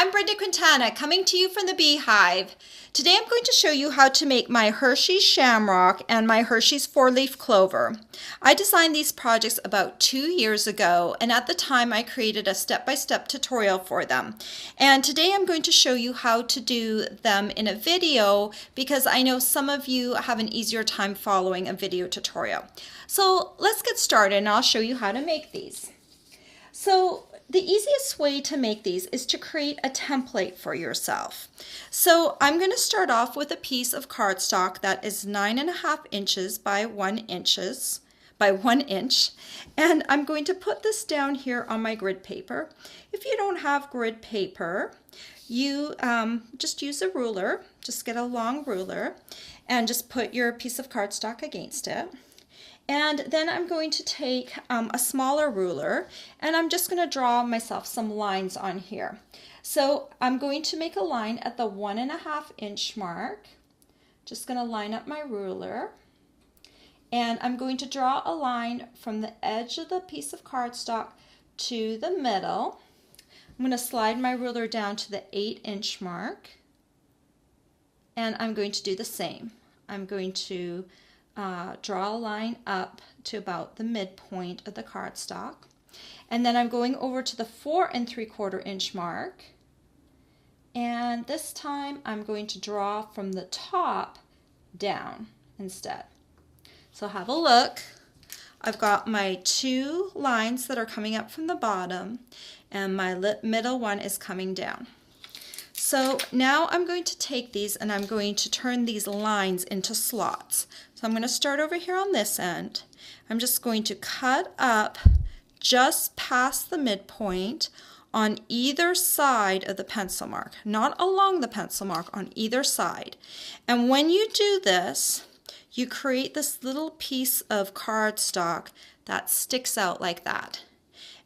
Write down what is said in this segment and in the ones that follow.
I'm Brenda Quintana coming to you from the Beehive. Today I'm going to show you how to make my Hershey's Shamrock and my Hershey's 4-leaf clover. I designed these projects about 2 years ago, and at the time I created a step-by-step tutorial for them. And today I'm going to show you how to do them in a video because I know some of you have an easier time following a video tutorial. So let's get started and I'll show you how to make these. So the easiest way to make these is to create a template for yourself. So I'm going to start off with a piece of cardstock that is 9.5 inches by 1 inch, and I'm going to put this down here on my grid paper. If you don't have grid paper, you just use a ruler. Just get a long ruler and just put your piece of cardstock against it. And then I'm going to take a smaller ruler and I'm just going to draw myself some lines on here. So I'm going to make a line at the 1.5 inch mark. Just going to line up my ruler. And I'm going to draw a line from the edge of the piece of cardstock to the middle. I'm going to slide my ruler down to the 8 inch mark. And I'm going to do the same. I'm going to draw a line up to about the midpoint of the cardstock, and then I'm going over to the 4 3/4 inch mark, and this time I'm going to draw from the top down instead. So have a look. I've got my 2 lines that are coming up from the bottom and my middle one is coming down. So now I'm going to take these and I'm going to turn these lines into slots. So I'm going to start over here on this end. I'm just going to cut up just past the midpoint on either side of the pencil mark, not along the pencil mark, on either side. And when you do this, you create this little piece of cardstock that sticks out like that.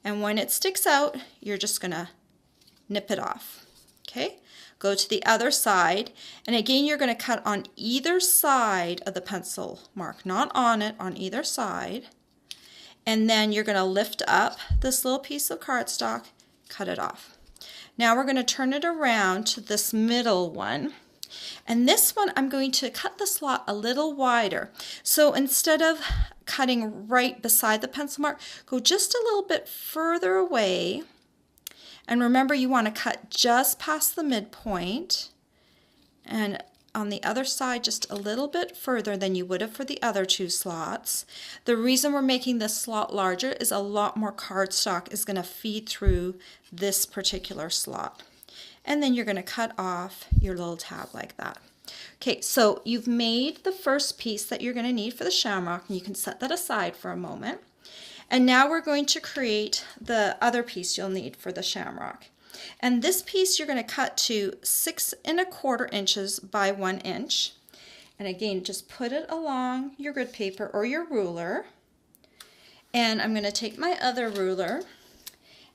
And when it sticks out, you're just going to nip it off. Okay, go to the other side, and again you're going to cut on either side of the pencil mark, not on it, on either side, and then you're going to lift up this little piece of cardstock, cut it off. Now we're going to turn it around to this middle one, and this one I'm going to cut the slot a little wider. So instead of cutting right beside the pencil mark, go just a little bit further away. And remember, you want to cut just past the midpoint, and on the other side just a little bit further than you would have for the other 2 slots. The reason we're making this slot larger is a lot more cardstock is going to feed through this particular slot. And then you're going to cut off your little tab like that. Okay, so you've made the first piece that you're going to need for the shamrock, and you can set that aside for a moment. And now we're going to create the other piece you'll need for the shamrock. And this piece you're going to cut to 6 1/4 inches by 1 inch. And again, just put it along your grid paper or your ruler. And I'm going to take my other ruler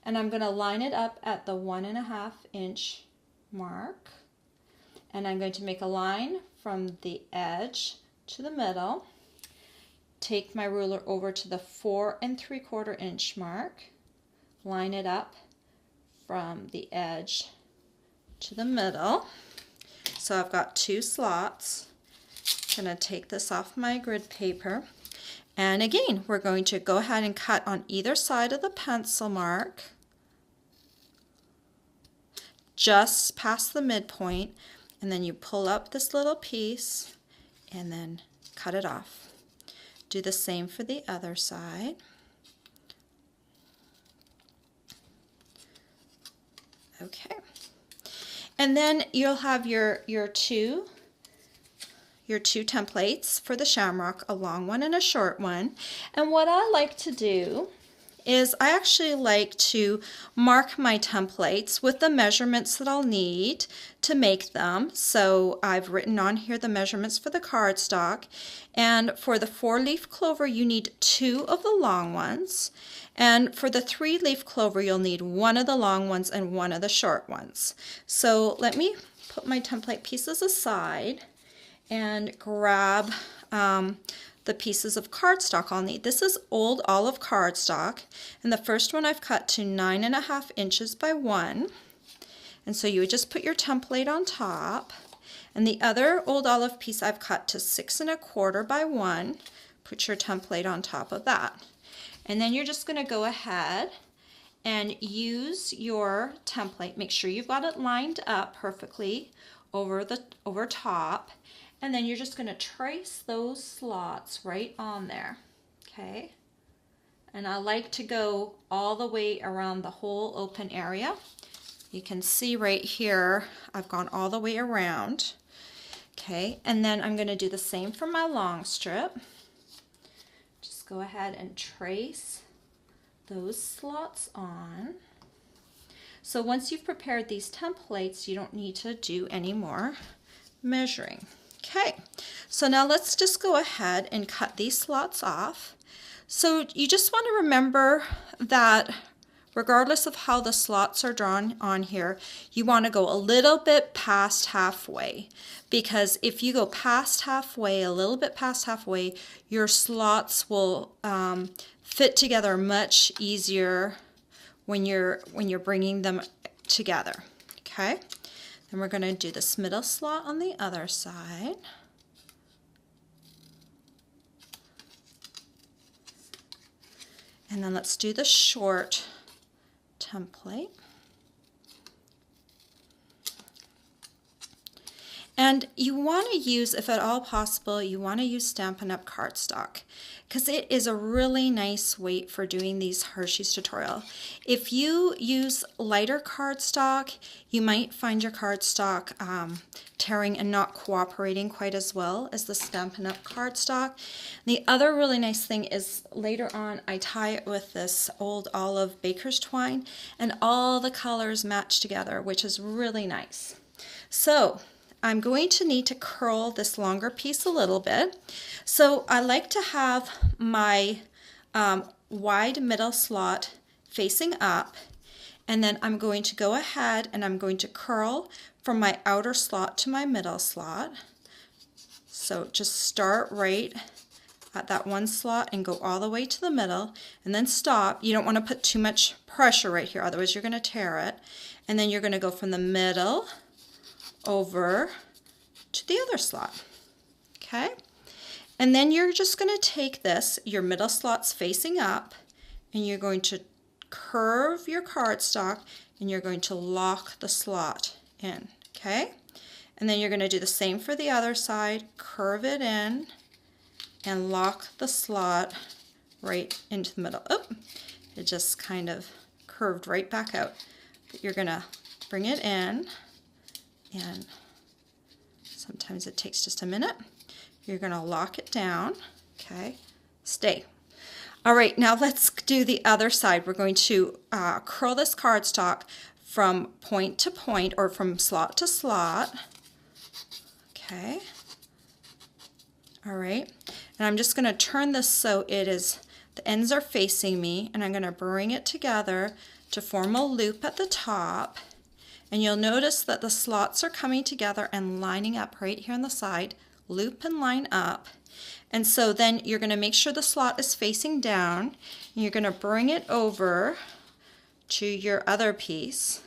and I'm going to line it up at the 1.5 inch mark. And I'm going to make a line from the edge to the middle. Take my ruler over to the 4 3/4 inch mark, line it up from the edge to the middle. So I've got 2 slots. I'm going to take this off my grid paper. And again, we're going to go ahead and cut on either side of the pencil mark, just past the midpoint, and then you pull up this little piece and then cut it off. Do the same for the other side. Okay. And then you'll have your two templates for the shamrock, a long one and a short one. And what I like to do is I actually like to mark my templates with the measurements that I'll need to make them. So I've written on here the measurements for the cardstock, and for the 4-leaf clover you need 2 of the long ones, and for the 3-leaf clover you'll need 1 of the long ones and 1 of the short ones. So let me put my template pieces aside and grab the pieces of cardstock I'll need. This is old olive cardstock, and the first one I've cut to 9.5 inches by 1. And so you would just put your template on top, and the other old olive piece I've cut to 6 1/4 by 1, put your template on top of that. And then you're just going to go ahead and use your template. Make sure you've got it lined up perfectly over top, and then you're just going to trace those slots right on there. Okay, and I like to go all the way around the whole open area. You can see right here I've gone all the way around. Okay, and then I'm going to do the same for my long strip. Just go ahead and trace those slots on. So once you've prepared these templates, you don't need to do any more measuring. Okay, so now let's just go ahead and cut these slots off. So you just want to remember that regardless of how the slots are drawn on here, you want to go a little bit past halfway, because if you go past halfway, a little bit past halfway, your slots will fit together much easier when you're bringing them together. Okay, then we're going to do this middle slot on the other side. And then let's do the short template. And you want to use, if at all possible, you want to use Stampin' Up! Cardstock, because it is a really nice weight for doing these Hershey's tutorial. If you use lighter cardstock, you might find your cardstock tearing and not cooperating quite as well as the Stampin' Up! Cardstock. The other really nice thing is later on I tie it with this old olive baker's twine, and all the colors match together, which is really nice. So I'm going to need to curl this longer piece a little bit. So I like to have my wide middle slot facing up, and then I'm going to go ahead and I'm going to curl from my outer slot to my middle slot. So just start right at that one slot and go all the way to the middle, and then stop. You don't want to put too much pressure right here, otherwise you're going to tear it. And then you're going to go from the middle over to the other slot. Okay, and then you're just going to take this, your middle slot's facing up, and you're going to curve your cardstock, and you're going to lock the slot in. Okay, and then you're going to do the same for the other side, curve it in and lock the slot right into the middle. Oh, it just kind of curved right back out. But you're going to bring it in, and sometimes it takes just a minute. You're going to lock it down. Okay, stay. All right, now let's do the other side. We're going to curl this cardstock from point to point, or from slot to slot. Okay. All right, and I'm just going to turn this so it is, the ends are facing me, and I'm going to bring it together to form a loop at the top. And you'll notice that the slots are coming together and lining up right here on the side. Loop and line up. And so then you're going to make sure the slot is facing down. And you're going to bring it over to your other piece.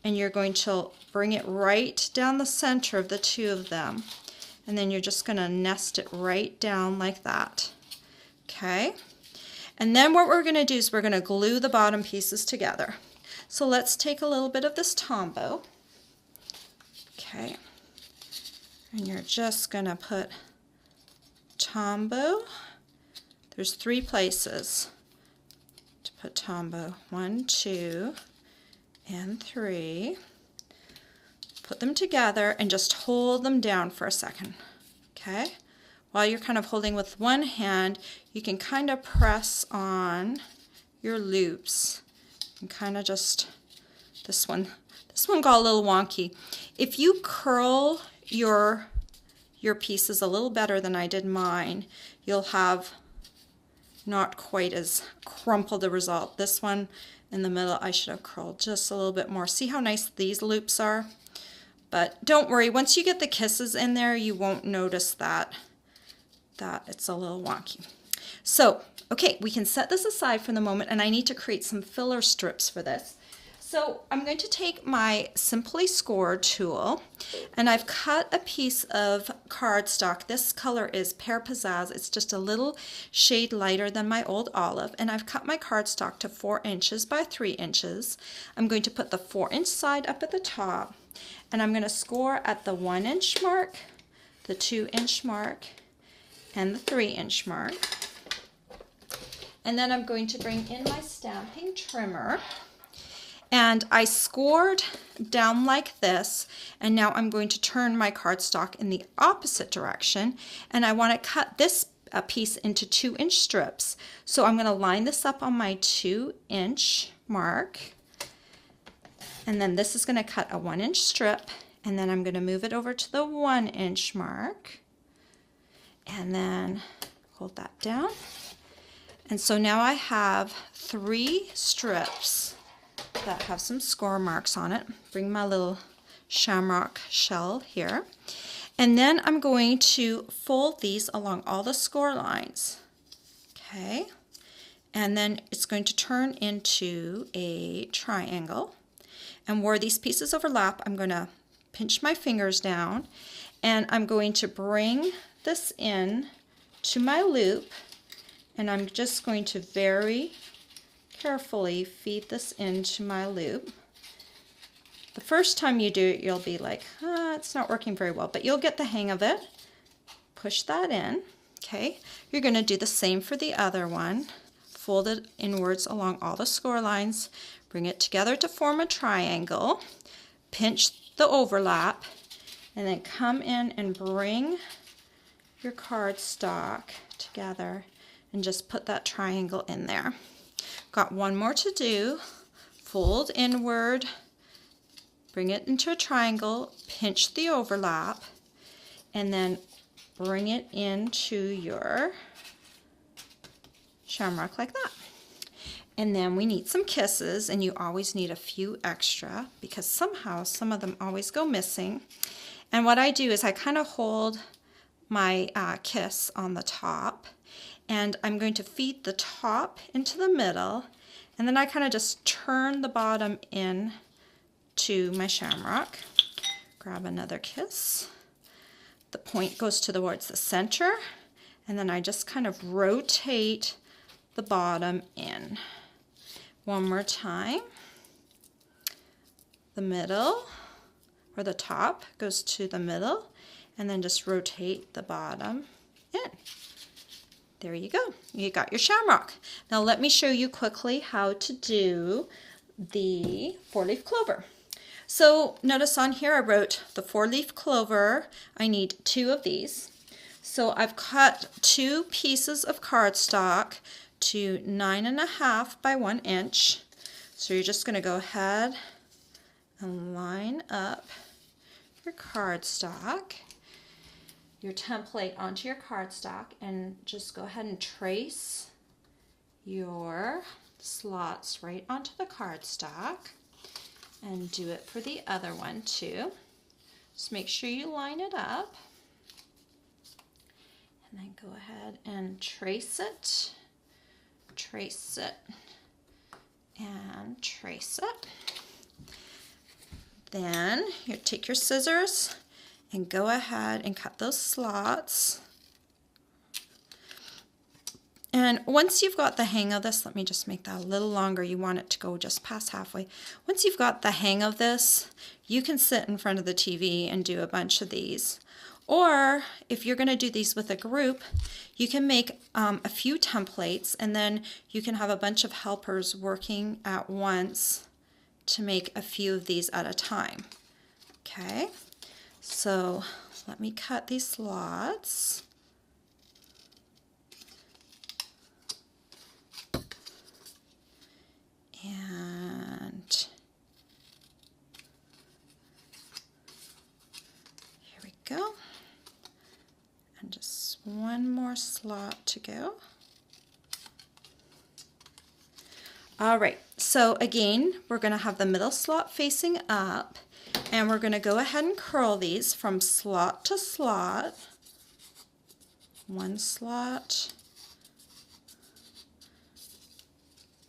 And you're going to bring it right down the center of the two of them. And then you're just going to nest it right down like that. Okay? And then what we're going to do is we're going to glue the bottom pieces together. So let's take a little bit of this Tombow. Okay. And you're just going to put Tombow. There's 3 places to put Tombow. 1, 2, and 3. Put them together and just hold them down for a second. Okay? While you're kind of holding with one hand, you can kind of press on your loops and kind of just, this one got a little wonky. If you curl your pieces a little better than I did mine, you'll have not quite as crumpled a result. This one in the middle, I should have curled just a little bit more. See how nice these loops are? But don't worry, once you get the kisses in there, you won't notice that it's a little wonky. So, okay, we can set this aside for the moment, and I need to create some filler strips for this. So I'm going to take my Simply Score tool, and I've cut a piece of cardstock. This color is Pear Pizzazz. It's just a little shade lighter than my old olive, and I've cut my cardstock to 4 inches by 3 inches. I'm going to put the 4-inch side up at the top, and I'm going to score at the 1-inch mark, the 2-inch mark, and the 3-inch mark. And then I'm going to bring in my stamping trimmer. And I scored down like this, and now I'm going to turn my cardstock in the opposite direction, and I want to cut this piece into 2-inch strips. So I'm going to line this up on my 2-inch mark, and then this is going to cut a 1-inch strip, and then I'm going to move it over to the 1-inch mark, and then hold that down. And so now I have 3 strips that have some score marks on it. Bring my little shamrock shell here. And then I'm going to fold these along all the score lines. Okay. And then it's going to turn into a triangle. And where these pieces overlap, I'm going to pinch my fingers down, and I'm going to bring this in to my loop, and I'm just going to very carefully feed this into my loop. The first time you do it, you'll be like, it's not working very well, but you'll get the hang of it. Push that in. Okay, you're going to do the same for the other one. Fold it inwards along all the score lines, bring it together to form a triangle, pinch the overlap, and then come in and bring your cardstock together and just put that triangle in there. Got one more to do. Fold inward, bring it into a triangle, pinch the overlap, and then bring it into your shamrock like that. And then we need some kisses, and you always need a few extra because somehow some of them always go missing. And what I do is I kind of hold my kiss on the top, and I'm going to feed the top into the middle, and then I kind of just turn the bottom in to my shamrock. Grab another kiss. The point goes towards the center, and then I just kind of rotate the bottom in. One more time. The middle, or the top, goes to the middle, and then just rotate the bottom in. There you go. You got your shamrock. Now let me show you quickly how to do the 4-leaf clover. So notice on here I wrote the 4-leaf clover. I need 2 of these. So I've cut 2 pieces of cardstock to 9.5 by 1 inch. So you're just going to go ahead and line up your cardstock, your template onto your cardstock, and just go ahead and trace your slots right onto the cardstock, and do it for the other one too. Just make sure you line it up, and then go ahead and trace it, and trace it. Then you take your scissors and go ahead and cut those slots. And once you've got the hang of this, let me just make that a little longer. You want it to go just past halfway. Once you've got the hang of this, you can sit in front of the TV and do a bunch of these. Or if you're going to do these with a group, you can make a few templates, and then you can have a bunch of helpers working at once to make a few of these at a time. Okay, so let me cut these slots. And here we go. And just one more slot to go. All right, so again, we're going to have the middle slot facing up, and we're going to go ahead and curl these from slot to slot. One slot,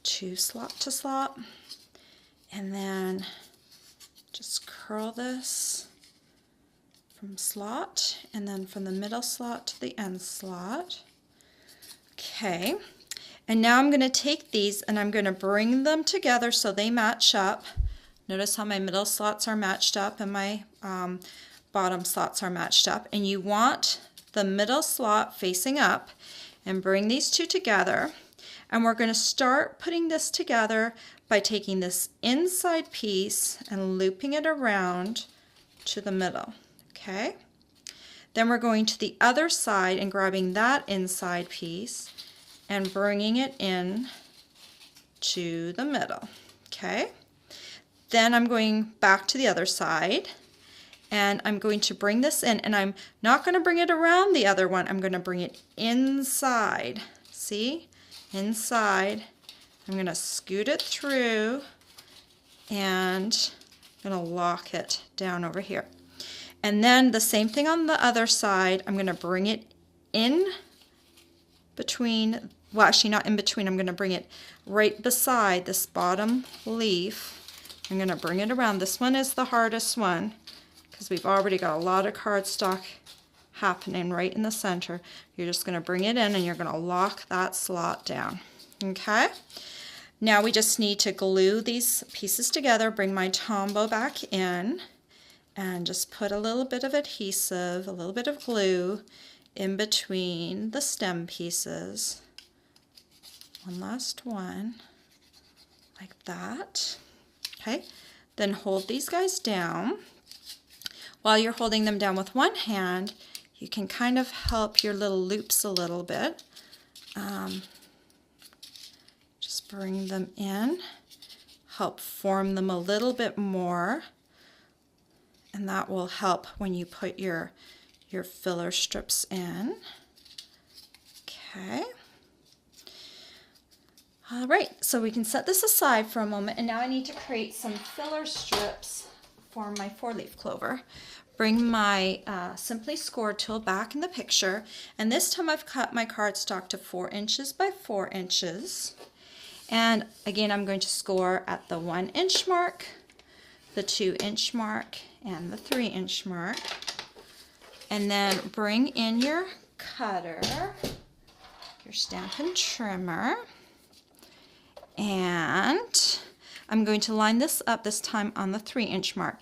2 slot to slot, And then just curl this from slot, and then from the middle slot to the end slot. Okay, and now I'm going to take these and I'm going to bring them together so they match up. Notice how my middle slots are matched up and my bottom slots are matched up. And you want the middle slot facing up, and bring these two together. And we're going to start putting this together by taking this inside piece and looping it around to the middle. Okay? Then we're going to the other side and grabbing that inside piece and bringing it in to the middle. Okay? Then I'm going back to the other side, and I'm going to bring this in, and I'm not going to bring it around the other one. I'm going to bring it inside. See? Inside. I'm going to scoot it through, and I'm going to lock it down over here. And then the same thing on the other side. I'm going to bring it in between, well, actually not in between. I'm going to bring it right beside this bottom leaf. I'm going to bring it around. This one is the hardest one because we've already got a lot of cardstock happening right in the center. You're just going to bring it in and you're going to lock that slot down. Okay? Now we just need to glue these pieces together, bring my Tombow back in, and just put a little bit of adhesive, a little bit of glue in between the stem pieces. One last one, like that. Okay, then hold these guys down. While you're holding them down with one hand, you can kind of help your little loops a little bit. Just bring them in, help form them a little bit more, and that will help when you put your filler strips in. Okay. All right, so we can set this aside for a moment, and now I need to create some filler strips for my 4-leaf clover. Bring my Simply Scored tool back in the picture, and this time I've cut my cardstock to 4 inches by 4 inches. And again, I'm going to score at the 1-inch mark, the 2-inch mark, and the 3-inch mark. And then bring in your cutter, your Stampin' Trimmer, and I'm going to line this up this time on the 3-inch mark.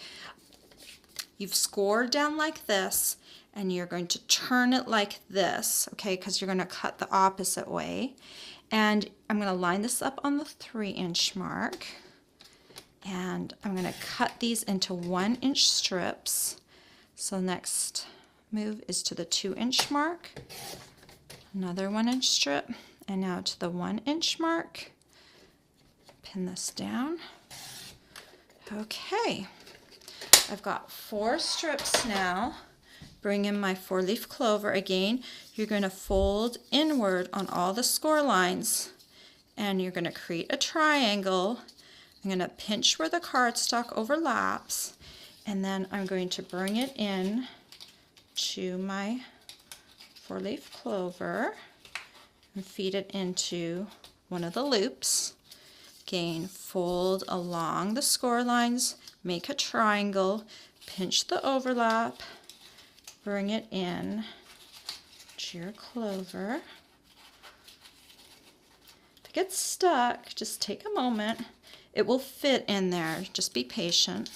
You've scored down like this, and you're going to turn it like this, okay, because you're going to cut the opposite way. And I'm going to line this up on the 3-inch mark, and I'm going to cut these into 1-inch strips. So next move is to the 2-inch mark, another 1-inch strip, and now to the 1-inch mark. Pin this down. Okay, I've got 4 strips now. Bring in my 4-leaf clover again. You're going to fold inward on all the score lines, and you're going to create a triangle. I'm going to pinch where the cardstock overlaps, and then I'm going to bring it in to my 4-leaf clover and feed it into one of the loops. Again, fold along the score lines, make a triangle, pinch the overlap, bring it in to your clover. If it gets stuck, just take a moment. It will fit in there. Just be patient.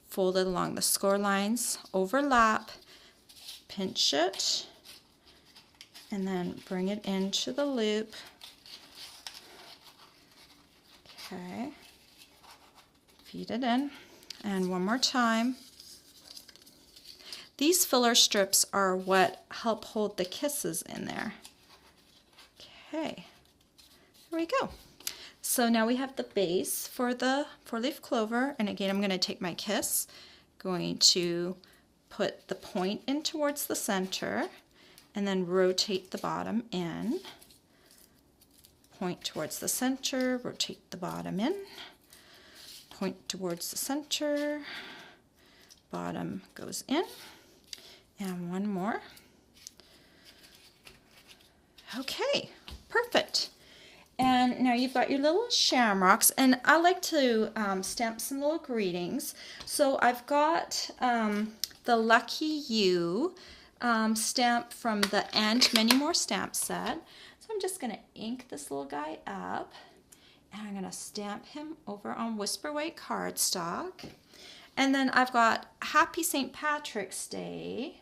Fold it along the score lines, overlap, pinch it, and then bring it into the loop. Okay, feed it in, and one more time. These filler strips are what help hold the kisses in there. Okay, there we go. So now we have the base for the 4-leaf clover, and again I'm going to take my kiss, going to put the point in towards the center, and then rotate the bottom in. Point towards the center, rotate the bottom in, point towards the center, bottom goes in, and one more. Okay, perfect. And now you've got your little shamrocks, and I like to stamp some little greetings. So I've got the Lucky You stamp from the And Many More stamp set. So I'm just going to ink this little guy up, and I'm going to stamp him over on Whisper White cardstock. And then I've got Happy St. Patrick's Day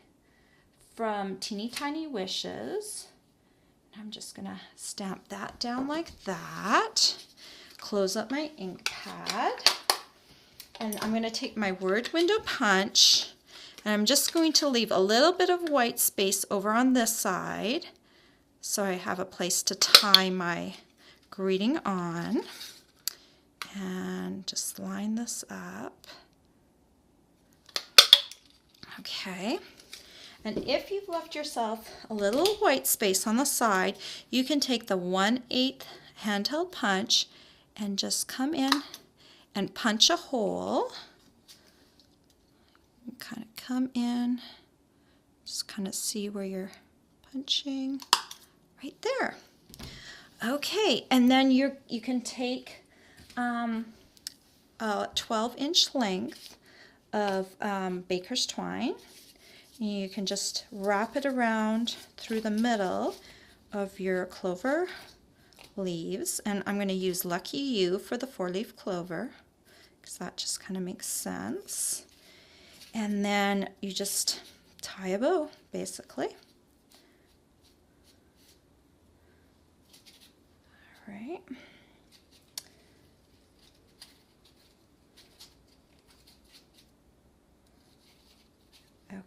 from Teeny Tiny Wishes. I'm just going to stamp that down like that. Close up my ink pad. And I'm going to take my word window punch, and I'm just going to leave a little bit of white space over on this side so I have a place to tie my greeting on. And just line this up. Okay. And if you've left yourself a little white space on the side, you can take the 1/8 handheld punch and just come in and punch a hole. Kind of come in, just kind of see where you're punching, right there. Okay, and then you can take a 12-inch length of baker's twine. You can just wrap it around through the middle of your clover leaves, and I'm going to use Lucky You for the 4-leaf clover because that just kind of makes sense. And then you just tie a bow, basically. All right.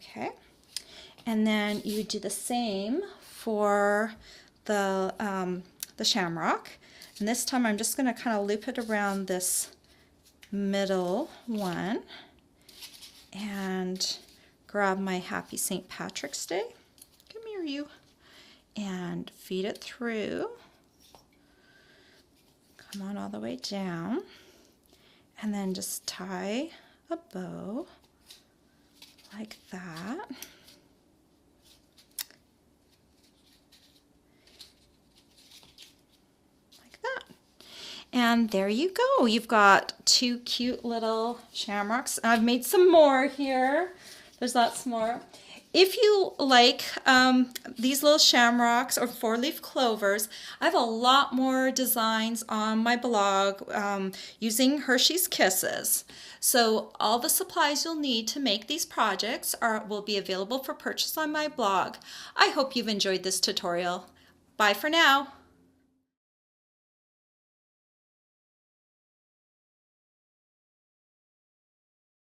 Okay, and then you do the same for the shamrock, and this time I'm just going to kind of loop it around this middle one and grab my Happy St. Patrick's Day. Come here, you, and feed it through. Come on all the way down, and then just tie a bow like that. Like that. And there you go. You've got 2 cute little shamrocks. I've made some more here. There's lots more. If you like these little shamrocks or 4-leaf clovers, I have a lot more designs on my blog using Hershey's Kisses. So all the supplies you'll need to make these projects will be available for purchase on my blog. I hope you've enjoyed this tutorial. Bye for now.